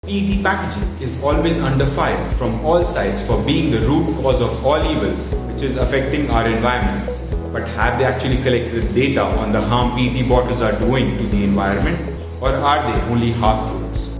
PET packaging is always under fire from all sides for being the root cause of all evil which is affecting our environment. But have they actually collected data on the harm PET bottles are doing to the environment, or are they only half-truths?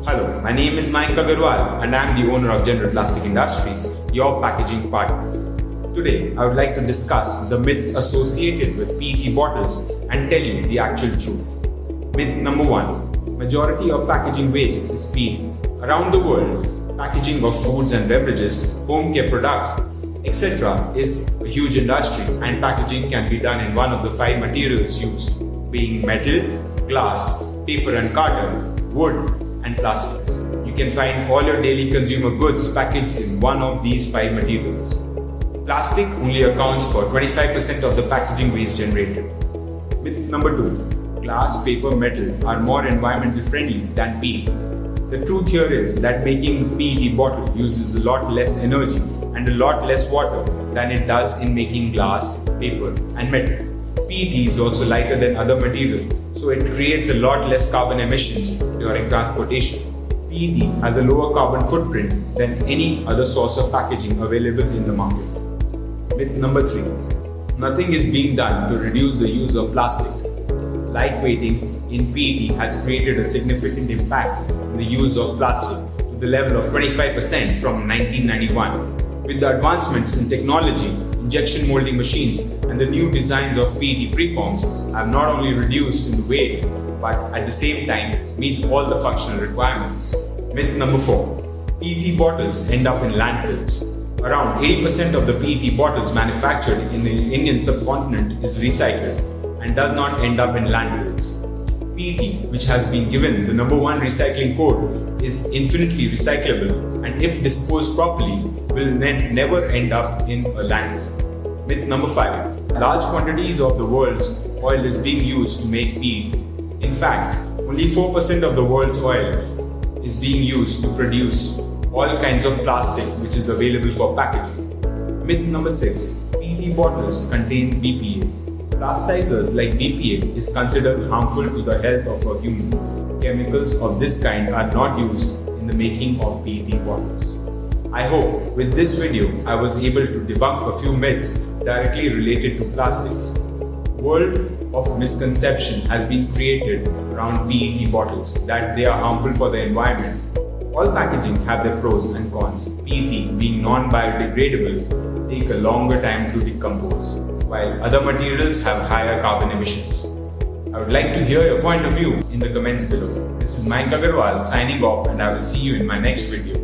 Hello, my name is Mayank Agarwal and I am the owner of General Plastic Industries, your packaging partner. Today, I would like to discuss the myths associated with PET bottles and tell you the actual truth. Myth number 1. Majority of packaging waste is PET. Around the world, packaging of foods and beverages, home care products, etc. is a huge industry, and packaging can be done in one of the 5 materials used, being metal, glass, paper and carton, wood, and plastics. You can find all your daily consumer goods packaged in one of these 5 materials. Plastic only accounts for 25% of the packaging waste generated. Myth number 2. Glass, paper, metal are more environmentally friendly than PET. The truth here is that making the PET bottle uses a lot less energy and a lot less water than it does in making glass, paper, and metal. PET is also lighter than other material, so it creates a lot less carbon emissions during transportation. PET has a lower carbon footprint than any other source of packaging available in the market. Myth number 3. Nothing is being done to reduce the use of plastic. Lightweighting in PET has created a significant impact in the use of plastic to the level of 25% from 1991. With the advancements in technology, injection molding machines, and the new designs of PET preforms have not only reduced in the weight, but at the same time meet all the functional requirements. Myth number 4. PET bottles end up in landfills. Around 80% of the PET bottles manufactured in the Indian subcontinent is recycled and does not end up in landfills. PET, which has been given the number 1 recycling code, is infinitely recyclable and if disposed properly will never end up in a landfill. Myth number 5. Large quantities of the world's oil is being used to make PET. In fact, only 4% of the world's oil is being used to produce all kinds of plastic which is available for packaging. Myth number 6. PET bottles contain BPA. Plasticizers like BPA is considered harmful to the health of a human. Chemicals of this kind are not used in the making of PET bottles. I hope with this video I was able to debunk a few myths directly related to plastics. World of misconception has been created around PET bottles that they are harmful for the environment. All packaging have their pros and cons. PET, being non-biodegradable, take a longer time to decompose, while other materials have higher carbon emissions. I would like to hear your point of view in the comments below. This is Mayank Agarwal signing off, and I will see you in my next video.